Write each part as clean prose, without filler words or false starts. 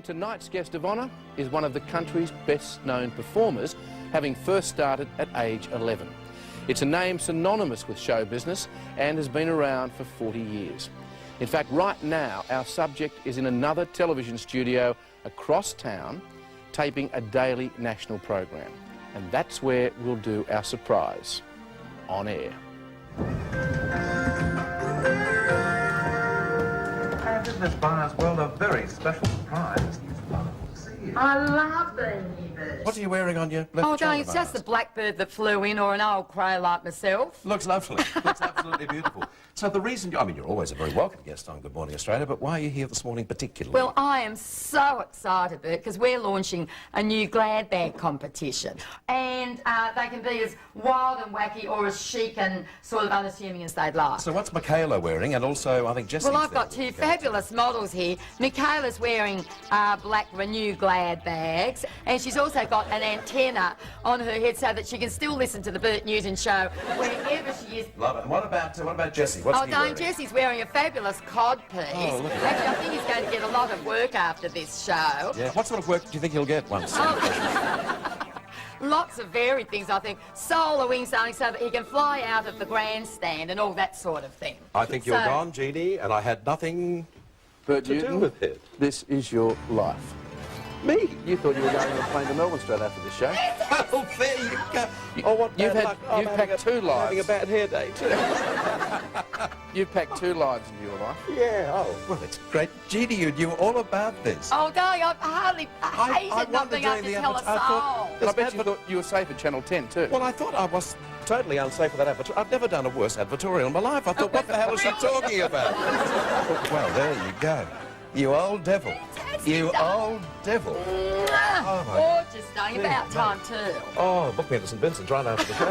tonight's guest of honour is one of the country's best-known performers, having first started at age 11. It's a name synonymous with show business and has been around for 40 years. In fact, right now, our subject is in another television studio across town, taping a daily national program. And that's where we'll do our surprise, on air. Our business buyers world a very special surprise. It's wonderful to see you. I love being here, Bert. What are you wearing on your left shoulder, darling, it's just the blackbird that flew in, or an old crow like myself. Looks lovely. Looks absolutely beautiful. So the reason I mean, you're always a very welcome guest on Good Morning Australia, but why are you here this morning particularly? Well, I am so excited, Bert, because we're launching a new glad bag competition. And they can be as wild and wacky or as chic and sort of unassuming as they'd like. So what's Michaela wearing? And also, I think Jessie. Well, I've got two fabulous models here. Michaela's wearing black Renew glad bags, and she's also got an antenna on her head so that she can still listen to the Bert Newton show wherever she is. Love it. And what about Jessie? What's he darling, wearing? Jessie's wearing a fabulous cod piece. Oh, look at Actually, I think he's going to get a lot of work after this show. Yeah. What sort of work do you think he'll get once? Lots of varied things, I think. Solar wings, darling, so that he can fly out of the grandstand and all that sort of thing. I think you're gone, Jeannie, and I had nothing Bert to do with it. This is your life. Me? You thought you were going on a plane to Melbourne straight after the show. Oh, there you go. Oh, what You've bad had- luck. I'm you've having packed two lives. Having a bad hair day, too. You've packed two lives into your life. Yeah, oh, well, it's great. Jeannie, you knew all about this. Oh, darling, I hated not being able to tell a song. And I bet you thought you were safe at Channel 10 too. Well, I thought I was totally unsafe with that advertorial. I've never done a worse advertorial in my life. I thought, what the hell is she talking about? Well, there you go. You old devil. You old devil. Oh, my gorgeous, darling. About time, too. Oh, book me into St Vincent's right after the show.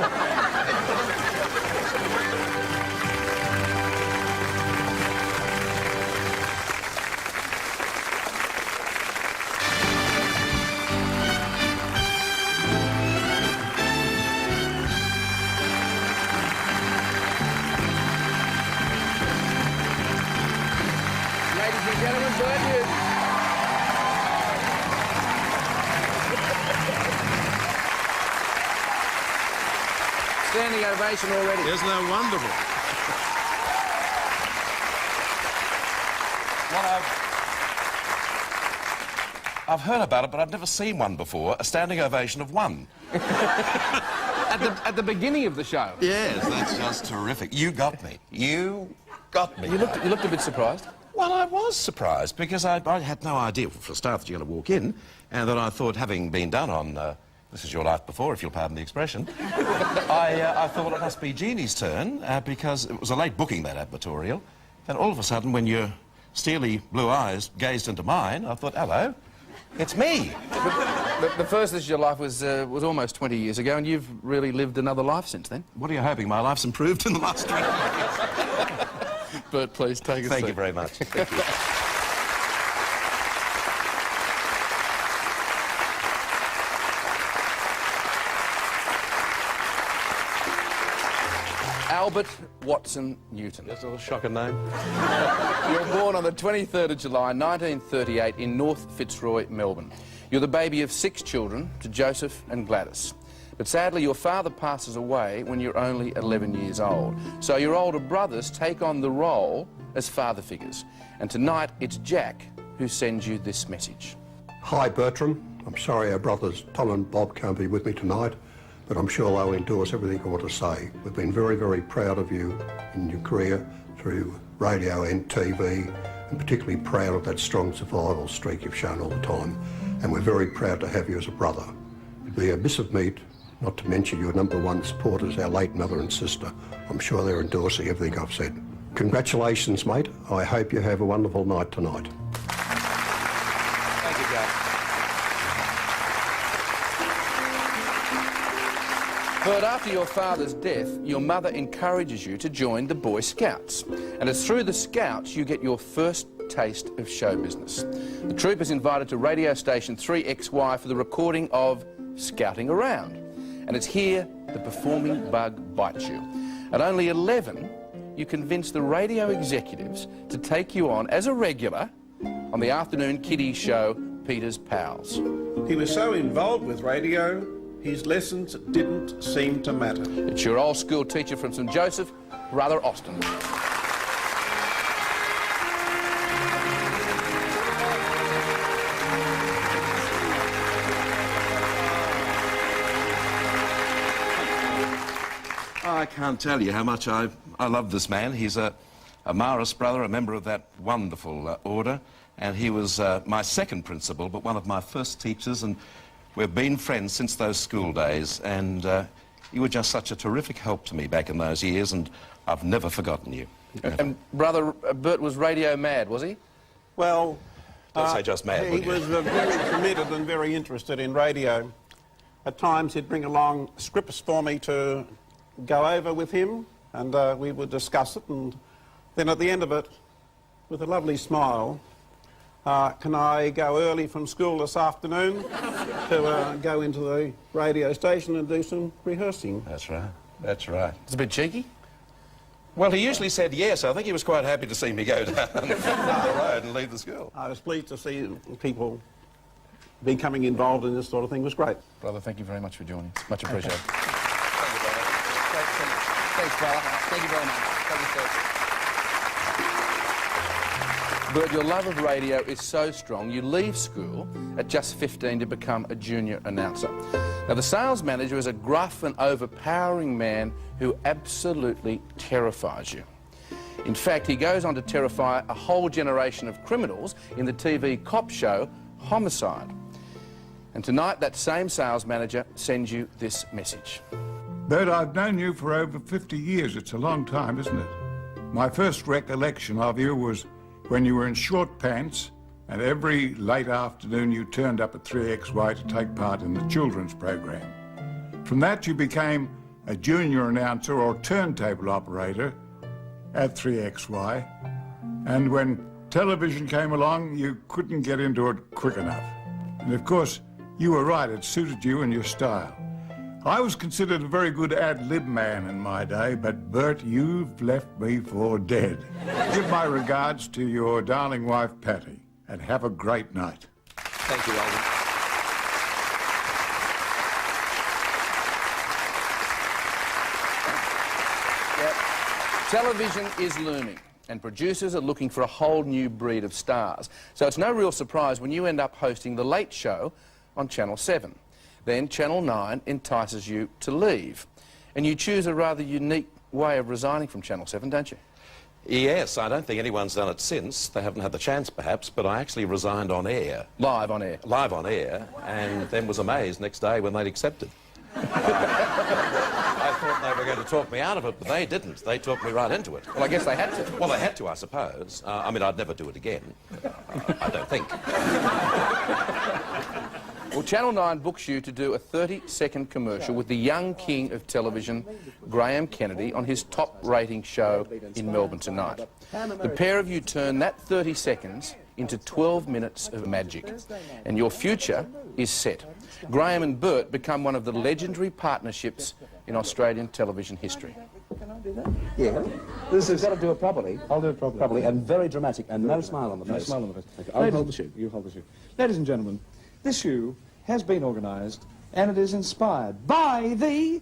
Ladies and gentlemen, Bert Newton. Standing ovation already. Isn't that wonderful? Well, I've heard about it, but I've never seen one before. A standing ovation of one. At the beginning of the show. Yes, that's That's terrific. You got me. You got me. You looked a bit surprised. Well, I was surprised because I had no idea, for a start, that you're going to walk in, and that I thought, having been done on This Is Your Life before, if you'll pardon the expression, I thought it must be Jeannie's turn because it was a late booking, that advertorial, and all of a sudden, when your steely blue eyes gazed into mine, I thought, hello, it's me. The first This Is Your Life was almost 20 years ago, and you've really lived another life since then. What are you hoping? My life's improved in the last 20 years. Bert, please take a seat. Thank you very much. Thank you. Albert Watson Newton. That's a little shocking name. You were born on the 23rd of July 1938 in North Fitzroy, Melbourne. You're the baby of 6 children to Joseph and Gladys. But sadly, your father passes away when you're only 11 years old. So your older brothers take on the role as father figures. And tonight, it's Jack who sends you this message. Hi Bertram, I'm sorry our brothers Tom and Bob can't be with me tonight, but I'm sure they'll endorse everything I want to say. We've been very, very proud of you in your career through radio and TV, and particularly proud of that strong survival streak you've shown all the time. And we're very proud to have you as a brother. It'd be a miss of meat not to mention your #1 supporters, our late mother and sister. I'm sure they're endorsing everything I've said. Congratulations, mate. I hope you have a wonderful night tonight. Thank you, Jack. But after your father's death, your mother encourages you to join the Boy Scouts. And it's through the Scouts you get your first taste of show business. The troupe is invited to radio station 3XY for the recording of Scouting Around. And it's here the performing bug bites you. At only 11, you convince the radio executives to take you on as a regular on the afternoon kiddies show Peter's pals. He was so involved with radio, his lessons didn't seem to matter. It's your old school teacher from St Joseph, Brother Austin. I can't tell you how much I love this man. He's a Marist brother, a member of that wonderful order, and he was my second principal, but one of my first teachers, and we've been friends since those school days, and you were just such a terrific help to me back in those years, and I've never forgotten you. And Brother Bert was radio mad, was he? Well, Don't say just mad, he would you? was very committed and very interested in radio. At times he'd bring along scripts for me to go over with him, and we would discuss it, and then at the end of it, with a lovely smile, can I go early from school this afternoon to go into the radio station and do some rehearsing? That's right, that's right. It's a bit cheeky. Well, he usually said yes. I think he was quite happy to see me go down the road and leave the school. I was pleased to see people becoming involved in this sort of thing. It was great. Brother, thank you very much for joining us. Much appreciated. Thanks, brother. Thank you very much. Thank you, sir. Bert, your love of radio is so strong, you leave school at just 15 to become a junior announcer. Now, the sales manager is a gruff and overpowering man who absolutely terrifies you. In fact, he goes on to terrify a whole generation of criminals in the TV cop show Homicide. And tonight, that same sales manager sends you this message. Bert, I've known you for over 50 years. It's a long time, isn't it? My first recollection of you was when you were in short pants, and every late afternoon you turned up at 3XY to take part in the children's program. From that you became a junior announcer or turntable operator at 3XY, and when television came along you couldn't get into it quick enough. And of course, you were right, it suited you and your style. I was considered a very good ad-lib man in my day, but Bert, you've left me for dead. Give my regards to your darling wife, Patty, and have a great night. Thank you, Alden. Television is looming, and producers are looking for a whole new breed of stars. So it's no real surprise when you end up hosting The Late Show on Channel 7. Then Channel 9 entices you to leave. And you choose a rather unique way of resigning from Channel 7, don't you? Yes, I don't think anyone's done it since. They haven't had the chance, perhaps, but I actually resigned on air. Live on air. Live on air, and then was amazed next day when they'd accepted. I thought they were going to talk me out of it, but they didn't. They talked me right into it. Well, I guess they had to. Well, they had to, I suppose. I mean, I'd never do it again. I don't think. Well, Channel 9 books you to do a 30-second commercial with the young king of television, Graham Kennedy, on his top-rating show in Melbourne tonight. The pair of you turn that 30 seconds into 12 minutes of magic, and your future is set. Graham and Bert become one of the legendary partnerships in Australian television history. Yeah. This has got to do it properly. I'll do it properly. Properly and very dramatic and no smile on the face. No smile on the face. Okay. I'll hold the shoe. You hold the shoe. Ladies and gentlemen, this shoe has been organised and it is inspired by the...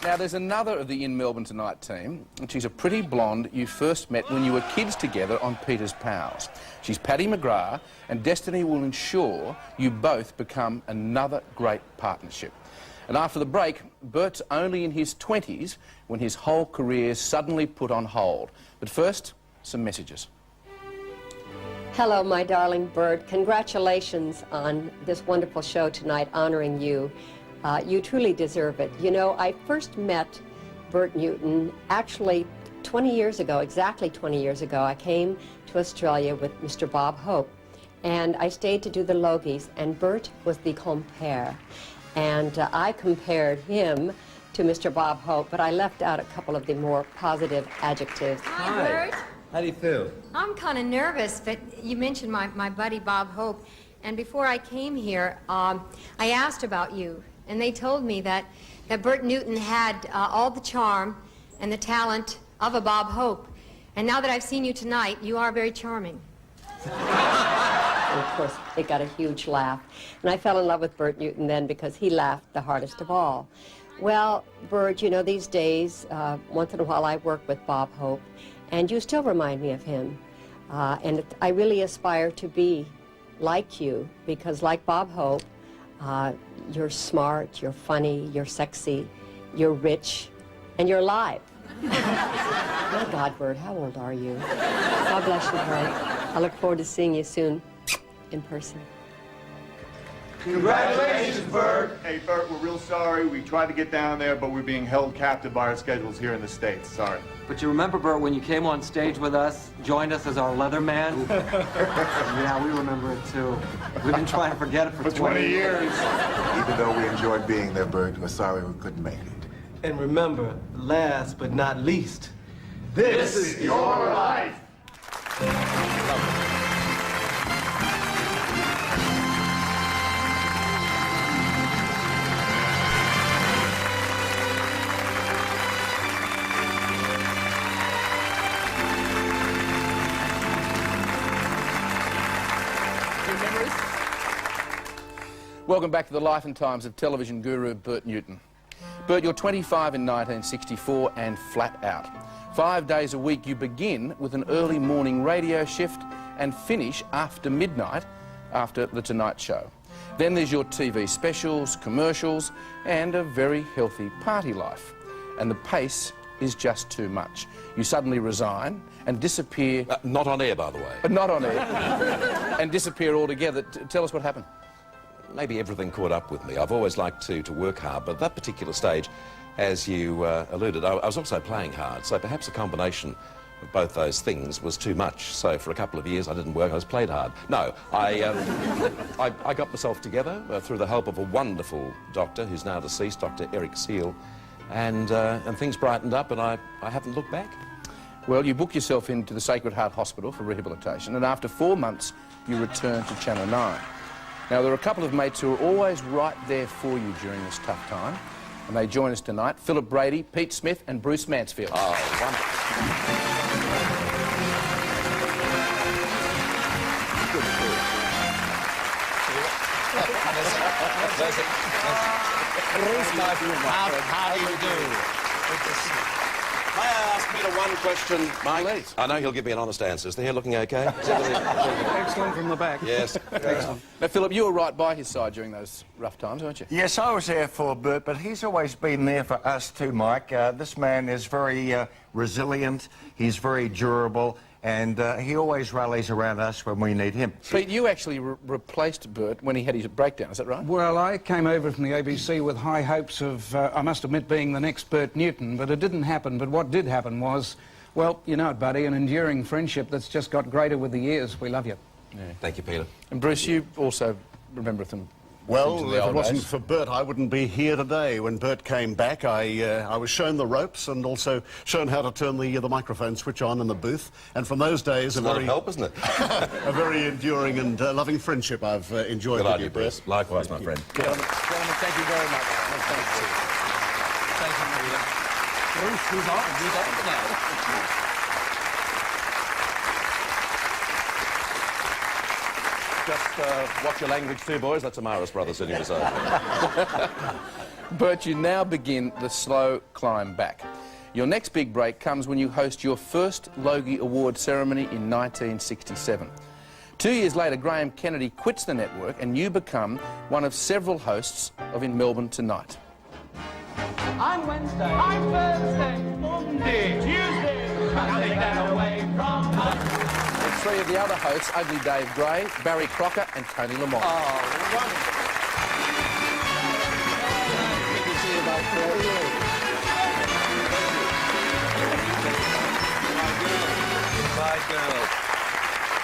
Now, there's another of the In Melbourne Tonight team, and she's a pretty blonde you first met when you were kids together on Peter's Pals. She's Paddy McGrath, and destiny will ensure you both become another great partnership. And after the break, Bert's only in his 20s when his whole career is suddenly put on hold. But first, some messages. Hello, my darling Bert. Congratulations on this wonderful show tonight, honouring you. You truly deserve it. You know, I first met Bert Newton actually 20 years ago, exactly 20 years ago. I came to Australia with Mr. Bob Hope, and I stayed to do the Logies, and Bert was the compere. And I compared him to Mr. Bob Hope, but I left out a couple of the more positive adjectives. Hi, Bert. How do you feel? I'm kind of nervous, but you mentioned my buddy Bob Hope, and before I came here, I asked about you, and they told me that Bert Newton had all the charm and the talent of a Bob Hope. And now that I've seen you tonight, you are very charming. And of course, it got a huge laugh. And I fell in love with Bert Newton then because he laughed the hardest of all. Well, Bert, you know, these days, once in a while I work with Bob Hope, and you still remind me of him. And I really aspire to be like you, because like Bob Hope, you're smart, you're funny, you're sexy, you're rich, and you're alive. My God, Bert, how old are you? God bless you, Bert. I look forward to seeing you soon in person. Congratulations, Bert. Hey, Bert, we're real sorry. We tried to get down there, but we're being held captive by our schedules here in the States. Sorry. But you remember, Bert, when you came on stage with us, joined us as our leather man? Yeah, we remember it, too. We've been trying to forget it for 20 years. Even though we enjoyed being there, Bert, we're sorry we couldn't make it. And remember, last but not least, This is your life. Welcome back to the life and times of television guru Bert Newton. Bert, you're 25 in 1964 and flat out. 5 days a week you begin with an early morning radio shift and finish after midnight after The Tonight Show. Then there's your TV specials, commercials and a very healthy party life. And the pace is just too much. You suddenly resign and disappear... not on air, by the way. Not on air. And disappear altogether. Tell us what happened. Maybe everything caught up with me. I've always liked to work hard, but at that particular stage, as you alluded, I was also playing hard, so perhaps a combination of both those things was too much. So for a couple of years I didn't work, I was played hard. No, I got myself together through the help of a wonderful doctor who's now deceased, Dr. Eric Seal, and things brightened up and I haven't looked back. Well, you booked yourself into the Sacred Heart Hospital for rehabilitation, and after 4 months you returned to Channel 9. Now, there are a couple of mates who are always right there for you during this tough time, and they join us tonight. Philip Brady, Pete Smith and Bruce Mansfield. Oh, wonderful. How do you do? May I ask Peter one question, Mike? Please. I know he'll give me an honest answer. Is the hair looking okay? excellent from the back. Yes. Excellent. Now, Philip, you were right by his side during those rough times, weren't you? Yes, I was there for Bert, but he's always been there for us too, Mike. This man is very resilient, he's very durable, and he always rallies around us when we need him. Pete, you actually replaced Bert when he had his breakdown, is that right? Well, I came over from the ABC with high hopes of, I must admit, being the next Bert Newton, but it didn't happen. But what did happen was, well, you know it, buddy, an enduring friendship that's just got greater with the years. We love you. Yeah. Thank you, Peter. And Bruce, you also remember them. Well, if it wasn't for Bert, I wouldn't be here today. When Bert came back, I was shown the ropes and also shown how to turn the microphone switch on in the booth. And from those days, it's a lot of help, isn't it? A very enduring and loving friendship I've enjoyed with you, Bruce. Likewise, my friend. Gentlemen, thank you very much. Thank you. Thank you, Peter. Bruce, who's on tonight? Just watch your language too, boys. That's Amara's brother sitting beside me. Bert, you now begin the slow climb back. Your next big break comes when you host your first Logie Award ceremony in 1967. 2 years later, Graham Kennedy quits the network and you become one of several hosts of In Melbourne Tonight. On Wednesday, on Thursday, Monday, Tuesday, take that away from us. And 3 of the other hosts, Ugly Dave Gray, Barry Crocker and Tony Lamont. Oh, wonderful. Good to see you both, Bert. My girl.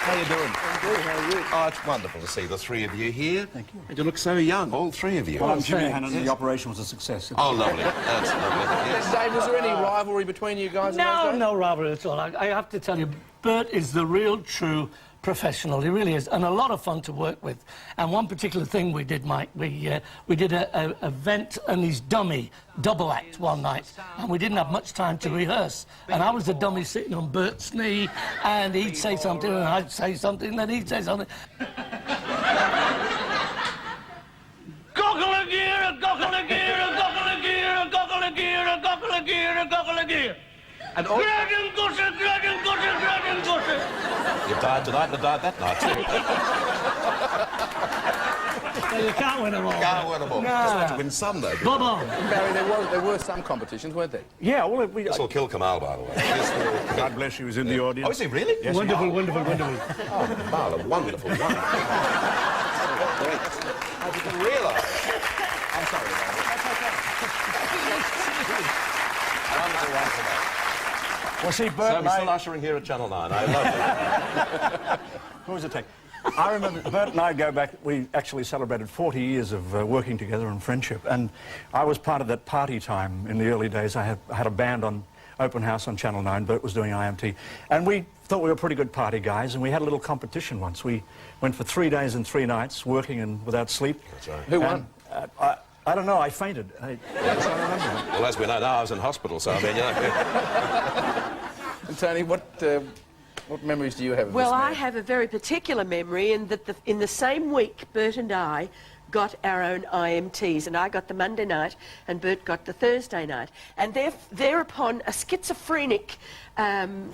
How you doing? I'm good, how are you? Oh, it's wonderful to see the 3 of you here. Thank you. And you look so young, all 3 of you. Well, I'm Jimmy Hannon, and the operation was a success. Oh, lovely. That's lovely. Yes. Dave, was there any rivalry between you guys? No rivalry at all. I have to tell you, Bert is the real, true professional. He really is, and a lot of fun to work with. And one particular thing we did, Mike, we did a event and his dummy double act one night, and we didn't have much time to rehearse. And I was the dummy sitting on Bert's knee, and he'd say something, and I'd say something, and then he'd say something. Goggle a gear, a goggle a gear, a goggle a gear, a goggle a gear, a goggle a gear, a goggle a gear. And all... Dragon gusher, dragon gusher, dragon gusher. You died tonight and I died that night too. You can't win them all. Can't win them all. No. Just like to win some though. Bob on. Barry, there were some competitions, weren't there? Yeah, well, This will kill Kamal, by the way. God bless you, he was in the audience. Oh, is he really? Yes, Wonderful, wonderful, wonderful. Oh, Kamal, wonderful, wonderful. How did you realise? I'm sorry, Barry. Wonderful, wonderful. Well, see, Bert So and we're still ushering here at Channel 9. I love it. Who was it take? I remember Bert and I go back, we actually celebrated 40 years of working together and friendship, and I was part of that party time in the early days. I had a band on Open House on Channel 9, Bert was doing IMT, and we thought we were pretty good party guys, and we had a little competition once. We went for 3 days and 3 nights, working and without sleep. That's right. Who won? I don't know, I fainted. I don't remember. Well, as we know now, I was in hospital, so I mean, you know. And Tony, what memories do you have of Well, this man? I have a very particular memory in that in the same week, Bert and I got our own IMTs, and I got the Monday night, and Bert got the Thursday night. And thereupon, a schizophrenic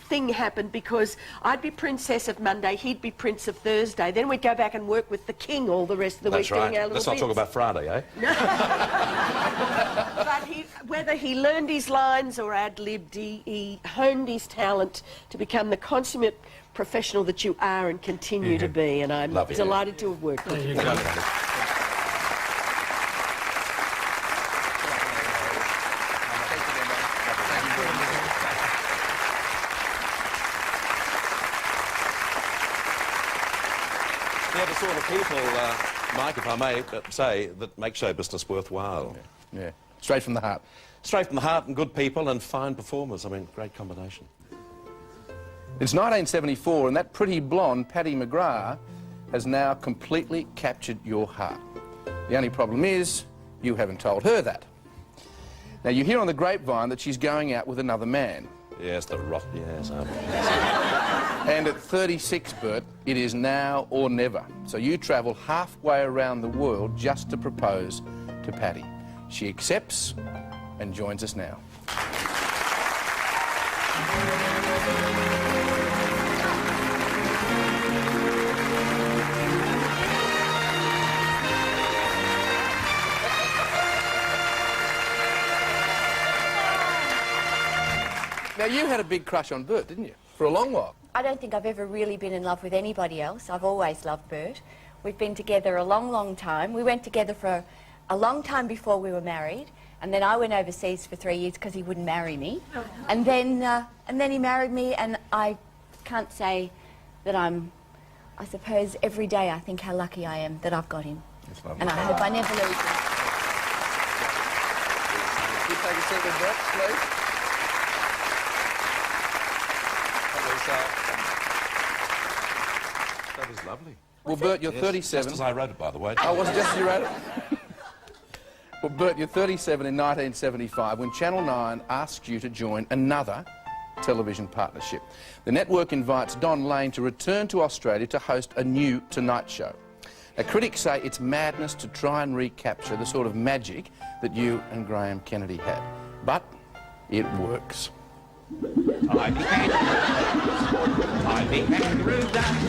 thing happened, because I'd be princess of Monday, he'd be prince of Thursday. Then we'd go back and work with the king all the rest of the That's week right. doing our little Let's not talk bits. about Friday, eh? But whether he learned his lines or ad-libbed, he honed his talent to become the consummate professional that you are and continue to be, and I'm Love you. delighted to have worked with you. They're the sort of people, Mike, if I may say, that make show business worthwhile. Yeah. Straight from the heart. Straight from the heart, and good people and fine performers. I mean, great combination. It's 1974, and that pretty blonde Patty McGrath has now completely captured your heart. The only problem is, you haven't told her that. Now, you hear on the grapevine that she's going out with another man. Yes, the rot, yes. And at 36, Bert, it is now or never. So you travel halfway around the world just to propose to Patty. She accepts and joins us now. Now, you had a big crush on Bert, didn't you? For a long while. I don't think I've ever really been in love with anybody else. I've always loved Bert. We've been together a long, long time. We went together for a long time before we were married, and then I went overseas for 3 years because he wouldn't marry me. And then he married me, and I can't say that I suppose every day I think how lucky I am that I've got him. And I hope I never lose him. You take a seat with Bert, please. That was lovely. Well, Bert, you're Yes, 37. Just as I wrote it, by the way. Oh, was it just as you wrote it? Well, Bert, you're 37 in 1975 when Channel 9 asked you to join another television partnership. The network invites Don Lane to return to Australia to host a new Tonight Show. Now, critics say it's madness to try and recapture the sort of magic that you and Graham Kennedy had. But it works. I'm the kangaroo dance.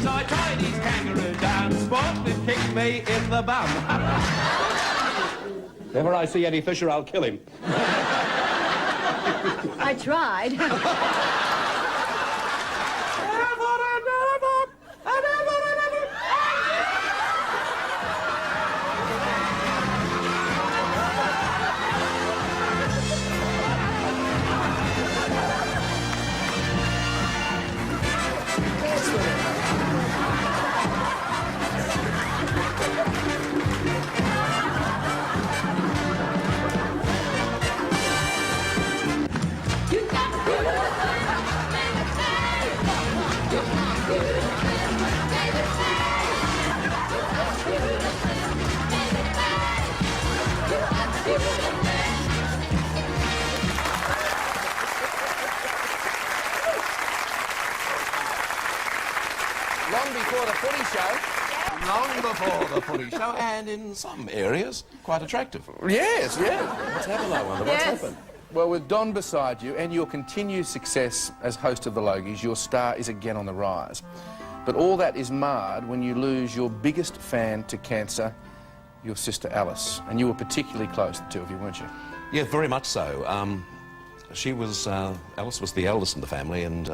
So I tried his kangaroo dance, but it kicked me in the bum. If ever I see Eddie Fisher, I'll kill him. I tried. show. Long before the footy show, and in some areas, quite attractive. Yes, yeah. What's happened, I wonder? Yes. What's happened? Well, with Don beside you and your continued success as host of the Logies, your star is again on the rise. But all that is marred when you lose your biggest fan to cancer, your sister Alice. And you were particularly close, the two of you, weren't you? Yeah, very much so. Alice was the eldest in the family, and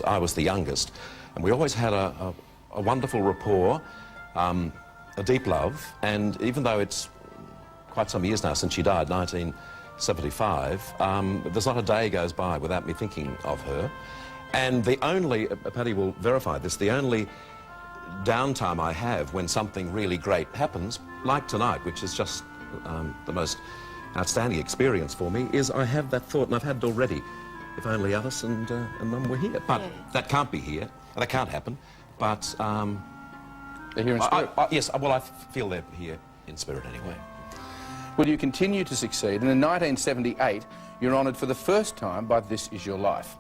I was the youngest. And we always had a wonderful rapport, a deep love, and even though it's quite some years now since she died, 1975, there's not a day goes by without me thinking of her. And the only, Paddy will verify this, the only downtime I have when something really great happens, like tonight, which is just the most outstanding experience for me, is I have that thought, and I've had it already, if only Alice and Mum were here. But that can't be here, that can't happen, but... they're here in spirit? Yes, well, I feel they're here in spirit anyway. Well, you continue to succeed, and in 1978, you're honoured for the first time by This Is Your Life.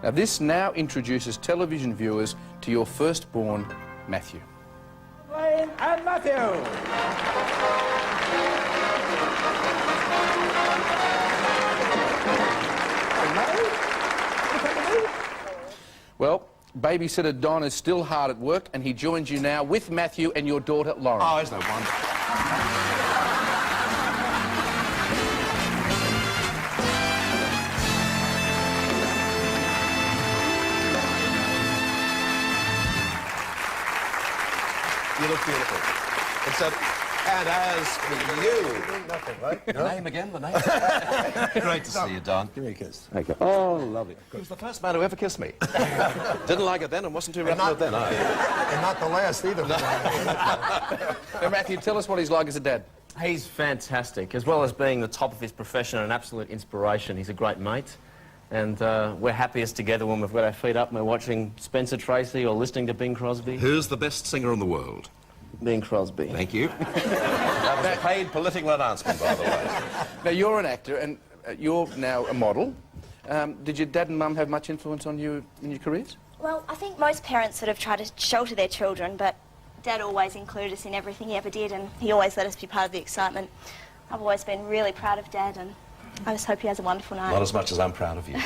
Now, this now introduces television viewers to your firstborn, Matthew. Wayne and Matthew. Well, babysitter Don is still hard at work, and he joins you now with Matthew and your daughter, Lauren. Oh, isn't that wonderful? You look beautiful. And as for you... Nothing, right? The name again, the name? Great to see you, Don. Give me a kiss. Thank you. Oh, lovely. He was the first man who ever kissed me. Didn't like it then and wasn't too rough with it then, And not the last either. Now, Matthew, tell us what he's like as a dad. He's fantastic. As well as being the top of his profession and an absolute inspiration, he's a great mate. And we're happiest together when we've got our feet up and we're watching Spencer Tracy or listening to Bing Crosby. Who's the best singer in the world? Bing Crosby. Thank you. That was a paid political announcement, by the way. Now, you're an actor and you're now a model. Did your dad and mum have much influence on you in your careers? Well, I think most parents sort of try to shelter their children, but Dad always included us in everything he ever did, and he always let us be part of the excitement. I've always been really proud of Dad, and I just hope he has a wonderful night. Not as much as I'm proud of you.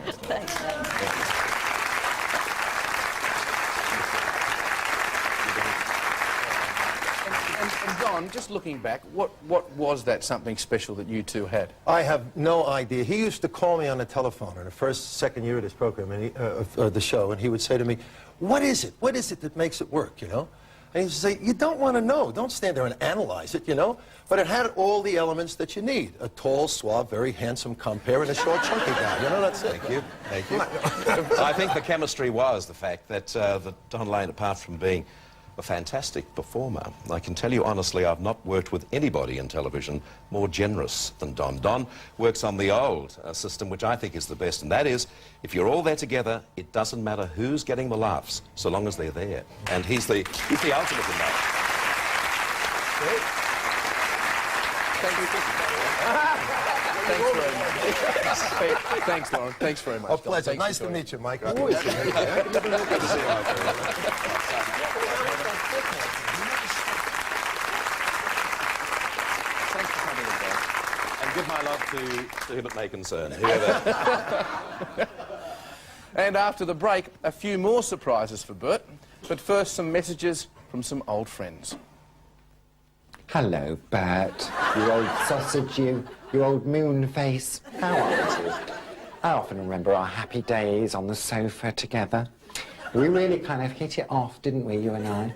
Thanks. And Don, just looking back, what was that something special that you two had? I have no idea. He used to call me on the telephone in the second year of this program, and of the show, and he would say to me, "What is it? What is it that makes it work, you know?" And he would say, "You don't want to know. Don't stand there and analyze it, you know?" But it had all the elements that you need. A tall, suave, very handsome compere and a short, chunky guy. You know, that's it. Thank you. Thank you. I think the chemistry was the fact that, that Don Lane, apart from being a fantastic performer, I can tell you honestly, I've not worked with anybody in television more generous than Don. Don works on the old system, which I think is the best, and that is, if you're all there together, it doesn't matter who's getting the laughs, so long as they're there. And he's the ultimate in that. Thanks very much. Thanks, Lauren. Thanks very much. A pleasure. Thanks Nice for to joining. meet you, Mike. Always good to meet you. Good to see you, Mike. Thanks for coming in, Don. And give my love to him it may concern. Hear that? And after the break, a few more surprises for Bert. But first, some messages from some old friends. Hello, Bert. You old sausage, you old moon face. How are you? I often remember our happy days on the sofa together. We really kind of hit it off, didn't we, you and I?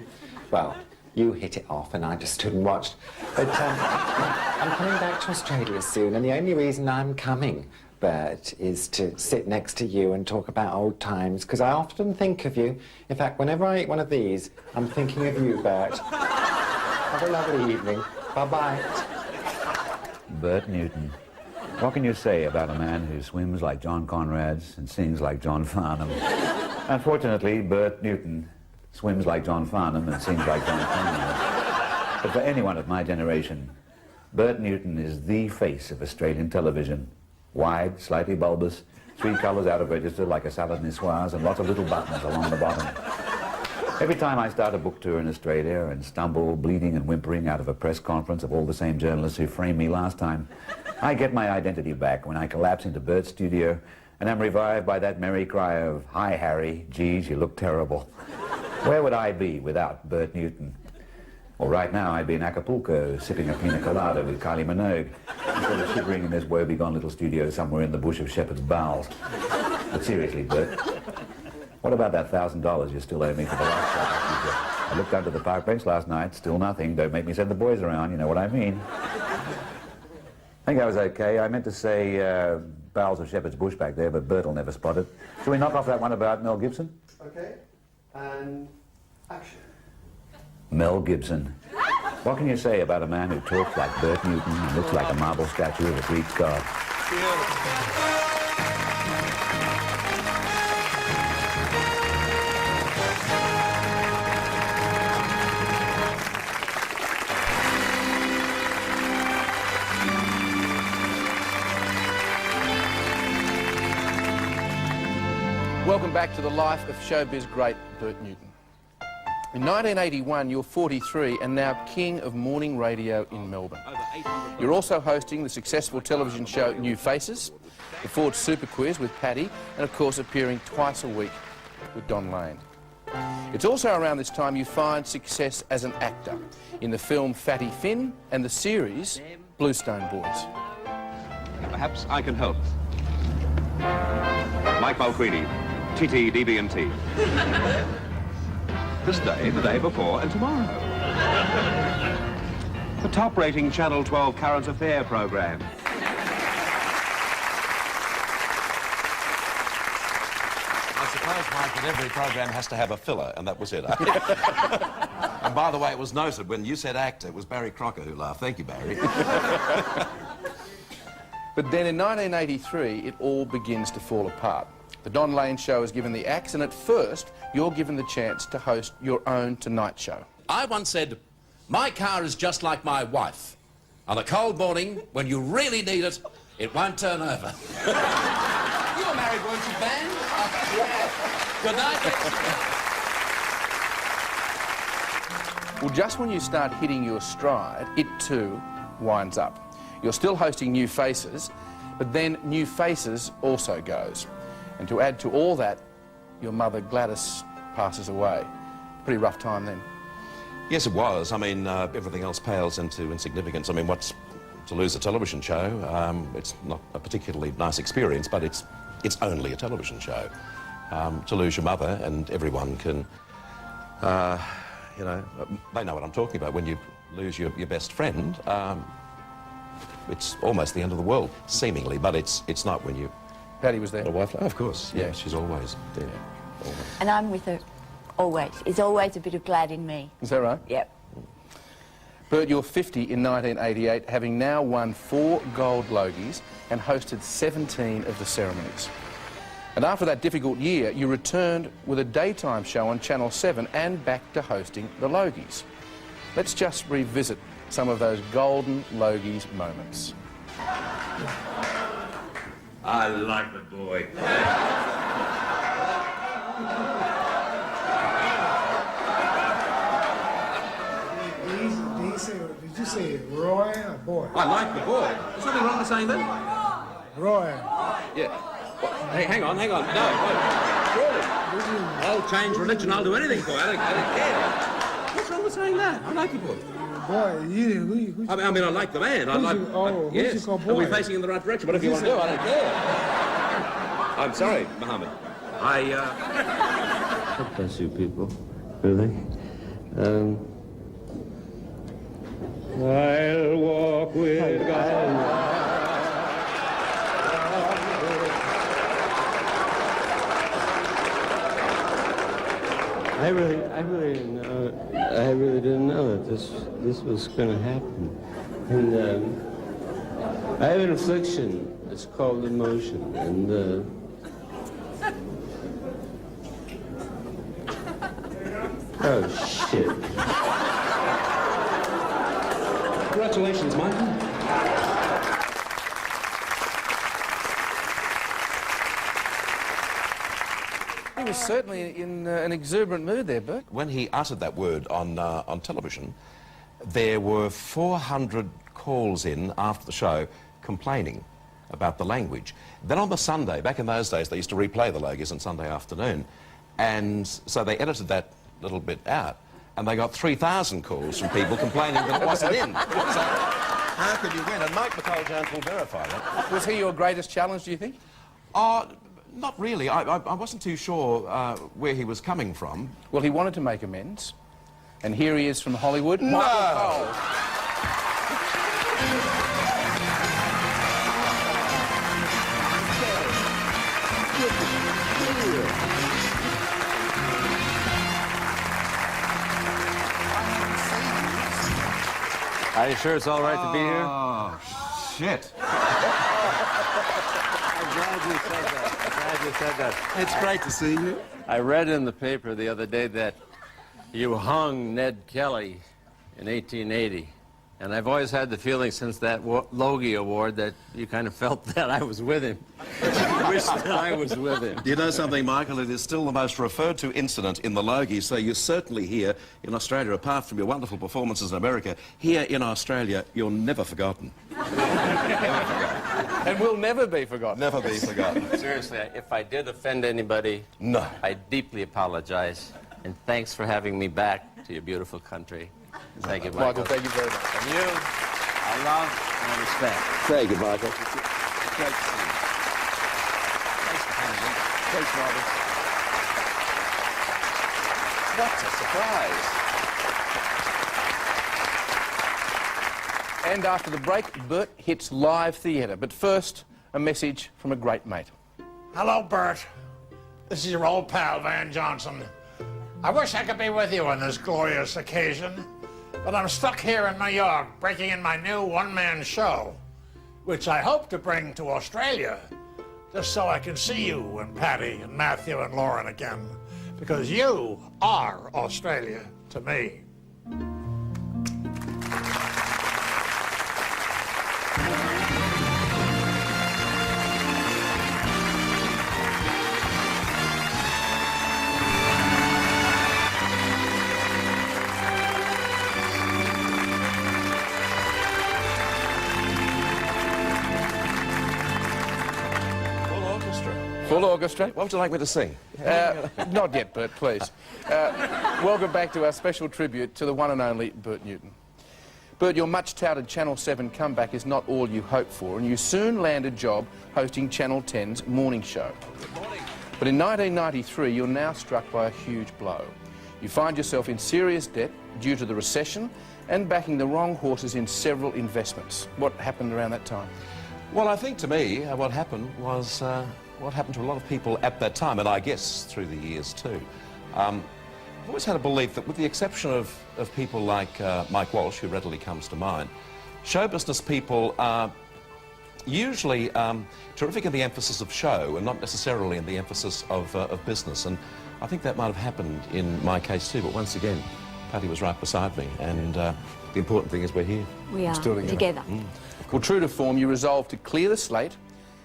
Well, you hit it off and I just stood and watched. But I'm coming back to Australia soon, and the only reason I'm coming, Bert, is to sit next to you and talk about old times, because I often think of you. In fact, whenever I eat one of these, I'm thinking of you, Bert. Have a lovely evening. Bye-bye. Bert Newton. What can you say about a man who swims like John Conrad's and sings like John Farnham? Unfortunately, Bert Newton swims like John Farnham and sings like John Conrad. But for anyone of my generation, Bert Newton is the face of Australian television. Wide, slightly bulbous, 3 colours out of register like a salad niçoise, and lots of little buttons along the bottom. Every time I start a book tour in Australia and stumble, bleeding and whimpering out of a press conference of all the same journalists who framed me last time, I get my identity back when I collapse into Bert's studio and am revived by that merry cry of, "Hi, Harry, geez, you look terrible." Where would I be without Bert Newton? Well, right now I'd be in Acapulco, sipping a pina colada with Kylie Minogue, instead of shivering in this woebegone little studio somewhere in the bush of Shepherd's Bowels. But seriously, Bert, what about that $1,000 you still owe me for the last job? I looked under the park bench last night, still nothing. Don't make me send the boys around, you know what I mean. I think I was okay. I meant to say Bowels of Shepherd's Bush back there, but Bert will never spot it. Shall we knock off that one about Mel Gibson? Okay, and action. Mel Gibson. What can you say about a man who talks like Bert Newton and looks like a marble statue of a Greek god? Welcome back to the life of showbiz great Bert Newton. In 1981, you're 43 and now king of morning radio in Melbourne. You're also hosting the successful television show New Faces, the Ford Super Quiz with Paddy, and of course appearing twice a week with Don Lane. It's also around this time you find success as an actor in the film Fatty Finn and the series Bluestone Boys. Perhaps I can help. Mike Balquini, TT, DB&T. This day, the day before, and tomorrow. The top-rating Channel 12 current affair program. I suppose, Mike, that every program has to have a filler, and that was it. And by the way, it was noted when you said actor, it was Barry Crocker who laughed. Thank you, Barry. But then in 1983, it all begins to fall apart. The Don Lane show is given the axe, and at first, you're given the chance to host your own Tonight Show. I once said, my car is just like my wife. On a cold morning, when you really need it, it won't turn over. You were married, weren't you, Ben? Good night. Well, just when you start hitting your stride, it too winds up. You're still hosting New Faces, but then New Faces also goes. And to add to all that, your mother Gladys passes away. Pretty rough time then. Yes, it was. I mean, everything else pales into insignificance. I mean, what's to lose a television show? It's not a particularly nice experience, but it's only a television show. To lose your mother, and everyone can, you know, they know what I'm talking about. When you lose your best friend, it's almost the end of the world, seemingly, but it's not when you... Paddy was there? A wife? Oh, of course, yeah, she's always there. Always. And I'm with her always. There's always a bit of glad in me. Is that right? Yep. Bert, you're 50 in 1988, having now won 4 gold Logies and hosted 17 of the ceremonies. And after that difficult year, you returned with a daytime show on Channel 7 and back to hosting the Logies. Let's just revisit some of those golden Logies moments. I like the boy. Did you say Roy or boy? I like the boy. There's nothing wrong with saying that. Roy. Yeah. Hey, hang on. No, surely. I'll change religion. I'll do anything for you. I don't care. What's wrong with saying that? I like the boy. Boy, I mean, I like the man. I like. Yes. Call boy? Are we facing in the right direction? Whatever you want to do, I don't care. I'm sorry, Mohammed. God bless you people, really. I'll walk with God. I really didn't know that this was going to happen. And I have an affliction. It's called emotion. And oh shit! Congratulations, Michael. He was certainly in an exuberant mood there, Bert. When he uttered that word on television, there were 400 calls in after the show complaining about the language. Then on the Sunday, back in those days, they used to replay the Logies on Sunday afternoon, and so they edited that little bit out, and they got 3,000 calls from people complaining that it wasn't in. So, how could you win? And Mike McColgant will verify that. Was he your greatest challenge, do you think? Not really. I wasn't too sure where he was coming from. Well, he wanted to make amends, and here he is from Hollywood. No! Michael Cole. Are you sure it's all right to be here? Oh, shit. I'm glad you said that. I'm glad you said that. It's great to see you. I read in the paper the other day that you hung Ned Kelly in 1880. And I've always had the feeling since that Logie Award that you kind of felt that I was with him. I wish that I was with him. You know something, Michael? It is still the most referred to incident in the Logie, so you're certainly here in Australia, apart from your wonderful performances in America, here in Australia, you're never forgotten. Never forgotten. And will never be forgotten. Never be forgotten. Seriously, if I did offend anybody, no, I deeply apologize. And thanks for having me back to your beautiful country. Thank you, Michael. Michael, thank you very much. And you, I love and respect. Thank you, Michael. Great to see you. Thanks for coming in. Thanks, Michael. What a surprise. And after the break, Bert hits live theatre. But first, a message from a great mate. Hello, Bert. This is your old pal, Van Johnson. I wish I could be with you on this glorious occasion, but I'm stuck here in New York, breaking in my new one-man show, which I hope to bring to Australia, just so I can see you and Patty and Matthew and Lauren again, because you are Australia to me. Full orchestra. What would you like me to sing? Not yet, Bert, please. Welcome back to our special tribute to the one and only Bert Newton. Bert, your much-touted Channel 7 comeback is not all you hoped for, and you soon land a job hosting Channel 10's morning show. Good morning. But in 1993, you're now struck by a huge blow. You find yourself in serious debt due to the recession and backing the wrong horses in several investments. What happened around that time? Well, I think to me, what happened was what happened to a lot of people at that time, and I guess through the years too. I've always had a belief that with the exception of people like Mike Walsh, who readily comes to mind, show business people are usually terrific in the emphasis of show and not necessarily in the emphasis of business. And I think that might have happened in my case too, but once again, Patty was right beside me, and the important thing is we're here. We are, Still together. Well, true to form, you resolved to clear the slate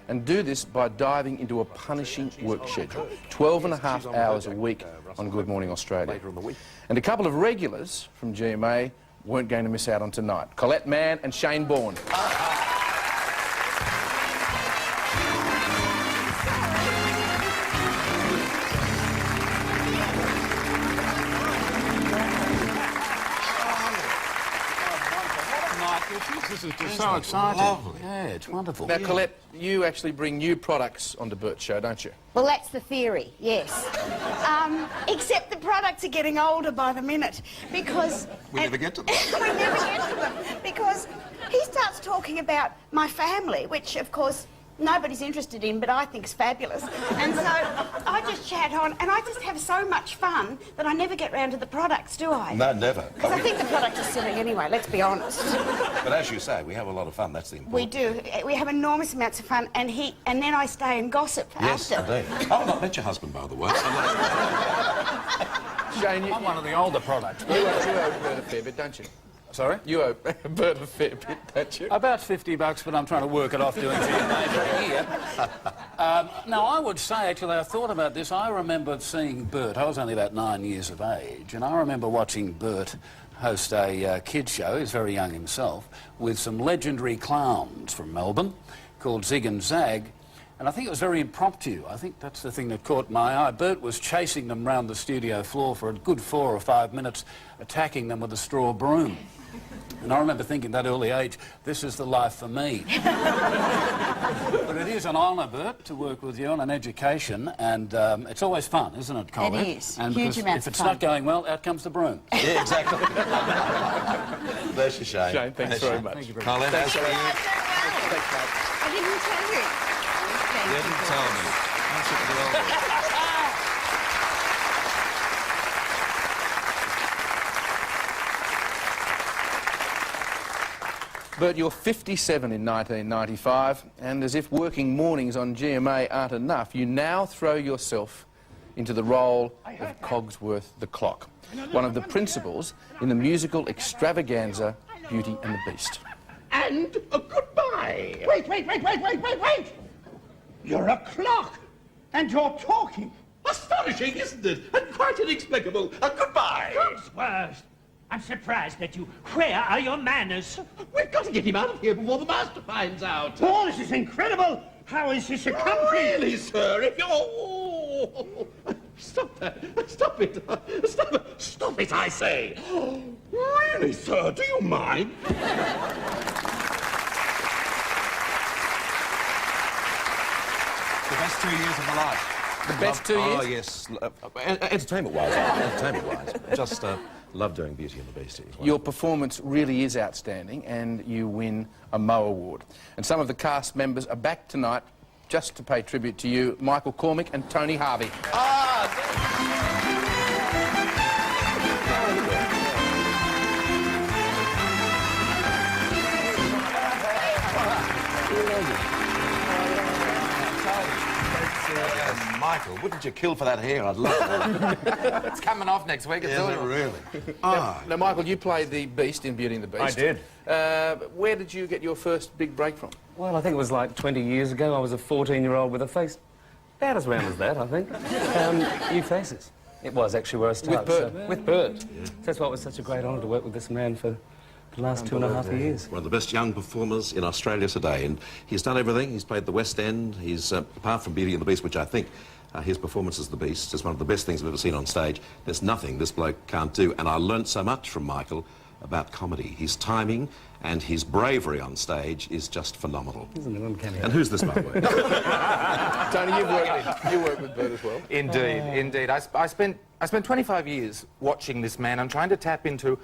and do this by diving into a punishing work schedule. 12.5 hours a week on Good Morning Australia. And a couple of regulars from GMA weren't going to miss out on tonight. Colette Mann and Shane Bourne. This is just so exciting. Lovely. Yeah, it's wonderful. Now, Colette, you actually bring new products onto Bert's show, don't you? Well, that's the theory, yes. Except the products are getting older by the minute because... We never get to them. We never get to them because he starts talking about my family, which, of course, nobody's interested in, but I think's fabulous. And so I just chat on, and I just have so much fun that I never get round to the products, do I? No, never. Because I think the products are silly anyway, let's be honest. But as you say, we have a lot of fun, that's the important. We do. We have enormous amounts of fun, and then I stay and gossip Yes, after. indeed. I've not met your husband, by the way. Shane, I'm one of the older products. You owe Bert a fair bit, don't you? Sorry? You owe Bert a fair bit, don't you? About $50, but I'm trying to work it off doing GMA here. Now, I would say, actually, I thought about this. I remember seeing Bert. I was only about 9 years of age, and I remember watching Bert host a kids show, he's very young himself, with some legendary clowns from Melbourne called Zig and Zag. And I think it was very impromptu. I think that's the thing that caught my eye. Bert was chasing them round the studio floor for a good 4 or 5 minutes, attacking them with a straw broom. And I remember thinking at that early age, this is the life for me. But it is an honour, Bert, to work with you on an education, and it's always fun, isn't it, Colin? It is. And Huge amounts if it's of fun. not going well, out comes the broom. Yeah, exactly. Bless you, Shane. Shane, thanks very much. Thank you very Colin, much. as for you? I didn't tell you. You didn't tell me. That's what the old Bert, you're 57 in 1995, and as if working mornings on GMA aren't enough, you now throw yourself into the role of Cogsworth the Clock, one of the principals in the musical extravaganza Beauty and the Beast. And a goodbye. Wait. You're a clock, and you're talking. Astonishing, isn't it? And quite inexplicable. A goodbye. Cogsworth, I'm surprised at you. Where are your manners? We've got to get him out of here before the master finds out. Oh, this is incredible. How is this accomplished? Really, sir, if you're... Oh, stop that. Stop it. Stop it, I say. Really, sir, do you mind? The best 2 years of my life. The best 2 years? Oh, yes. Entertainment-wise. Just love doing Beauty and the Beast. Your performance really is outstanding, and you win a Mo Award. And some of the cast members are back tonight just to pay tribute to you, Michael Cormick and Tony Harvey. Michael, wouldn't you kill for that hair? I'd love that. It's coming off next week. Is it really? Now, Michael, you played the Beast in Beauty and the Beast. I did. Where did you get your first big break from? Well, I think it was like 20 years ago. I was a 14-year-old with a face about as round as that, I think. New Faces. It was actually where I started. With Bert? So, with Bert. So that's why it was such a great honour to work with this man for the last 2.5 years. One of the best young performers in Australia today, and he's done everything. He's played the West End. He's, apart from Beauty and the Beast, which I think his performance as the Beast is one of the best things I've ever seen on stage. There's nothing this bloke can't do, and I learnt so much from Michael about comedy. His timing and his bravery on stage is just phenomenal. Isn't it uncanny? And who's this, by the way? Tony, you worked with Bert as well. Indeed. I spent 25 years watching this man and trying to tap into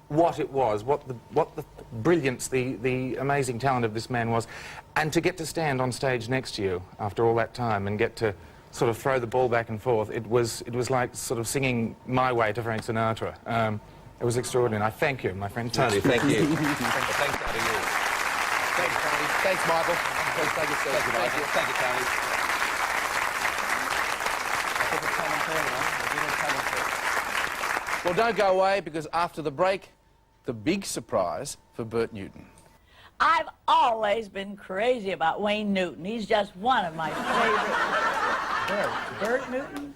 what it was, what the brilliance, the amazing talent of this man was, and to get to stand on stage next to you after all that time and get to sort of throw the ball back and forth. It was like sort of singing My Way to Frank Sinatra. It was extraordinary. I thank you, my friend Tony. Thank you. Thanks to you. Thanks, Tony. Thanks, Michael. Please take your seat. Thank you, Tony. Well, don't go away, because after the break, the big surprise for Bert Newton. I've always been crazy about Wayne Newton. He's just one of my favorite. Bert Newton?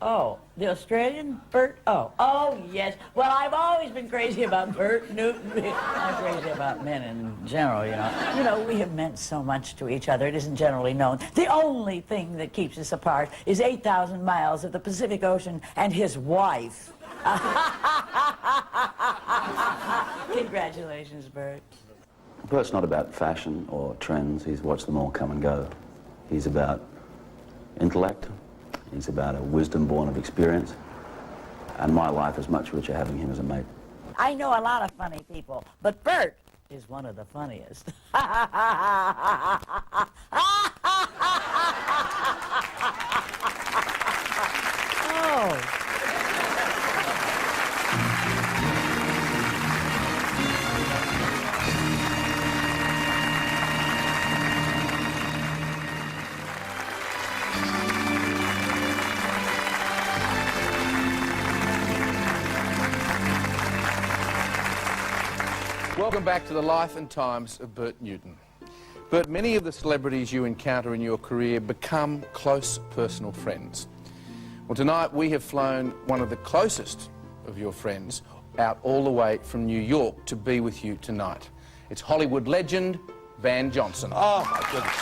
Oh, the Australian Bert? Oh, yes. Well, I've always been crazy about Bert Newton. I'm crazy about men in general, you know. You know, we have meant so much to each other. It isn't generally known. The only thing that keeps us apart is 8,000 miles of the Pacific Ocean and his wife. Congratulations, Bert. Bert's not about fashion or trends. He's watched them all come and go. He's about intellect. He's about a wisdom born of experience. And my life is much richer having him as a mate. I know a lot of funny people, but Bert is one of the funniest. Oh. Welcome back to the life and times of Bert Newton. Bert, many of the celebrities you encounter in your career become close personal friends. Well, tonight we have flown one of the closest of your friends out all the way from New York to be with you tonight. It's Hollywood legend, Van Johnson. Oh, my goodness.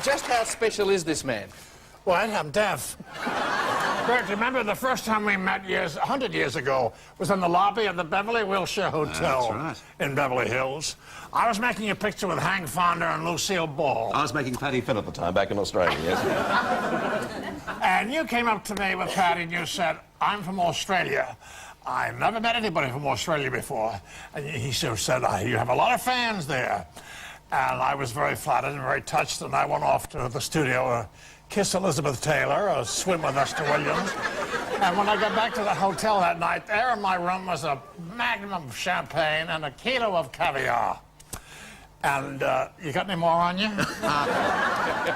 Just how special is this man? Well, I'm deaf. Bert, remember the first time we met 100 years ago was in the lobby of the Beverly Wilshire Hotel in Beverly Hills. I was making a picture with Hank Fonda and Lucille Ball. I was making Paddy Finn at the time, back in Australia, yes. And you came up to me with Paddy and you said, I'm from Australia. I've never met anybody from Australia before. And he sort of said, you have a lot of fans there. And I was very flattered and very touched, and I went off to the studio, kiss Elizabeth Taylor, swim with Esther Williams. And when I got back to the hotel that night, there in my room was a magnum of champagne and a kilo of caviar. And you got any more on you?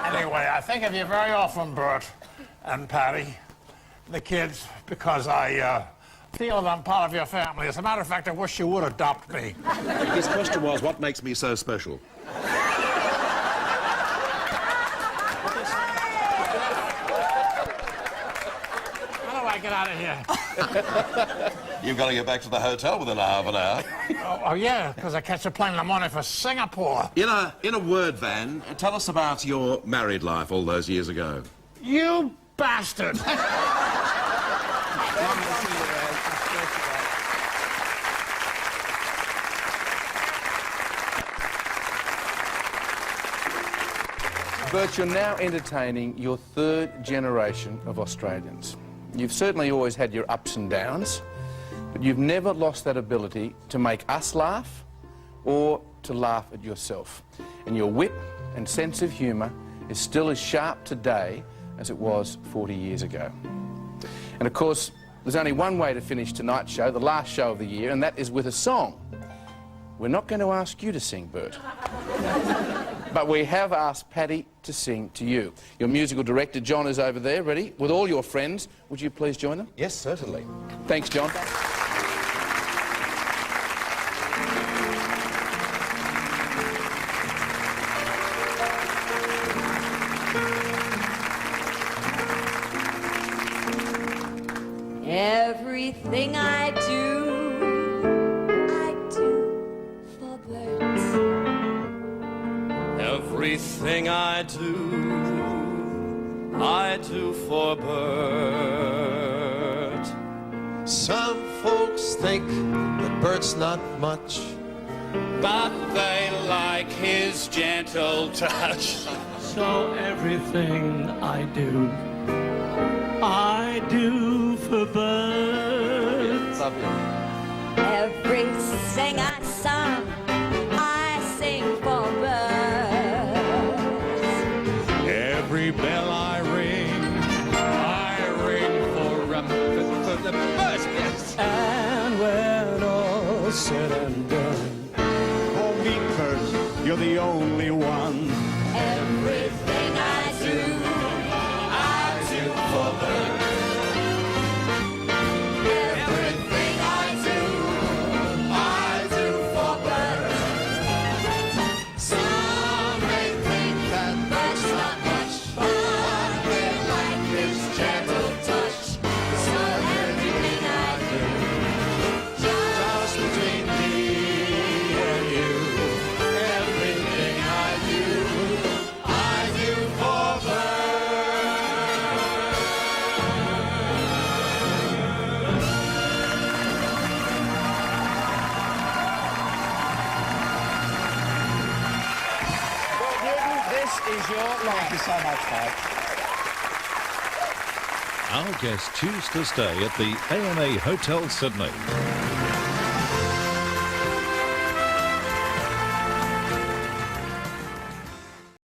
Anyway, I think of you very often, Bert and Paddy, the kids, because I feel that I'm part of your family. As a matter of fact, I wish you would adopt me. His question was, what makes me so special? How do I get out of here? You've got to get back to the hotel within half an hour. Oh yeah, because I catch a plane in the morning for Singapore. In a word, Van, tell us about your married life all those years ago. You bastard! Bert, you're now entertaining your third generation of Australians. You've certainly always had your ups and downs, but you've never lost that ability to make us laugh or to laugh at yourself. And your wit and sense of humour is still as sharp today as it was 40 years ago. And of course, there's only one way to finish tonight's show, the last show of the year, and that is with a song. We're not going to ask you to sing, Bert. But we have asked Paddy to sing to you. Your musical director, John, is over there, ready, with all your friends. Would you please join them? Yes, certainly. Thanks, John. Everything I do for Bert. Everything I do for Bert. Some folks think that Bert's not much, but they like his gentle touch. So everything I do for Bert. Love you. Everything I sing for Bert. Every bell I ring for the Bert. Yes. And when all's said and done, oh, meet Bert, you're the only one. Everything I do for Bert. Everything I do for Bert. Some may think that Bert's not much, but they like his gentle touch. So everything I do, just between me and you. Everything I do for Bert. This is your life. Thank you so much, Paddy. Our guests choose to stay at the AMA Hotel Sydney.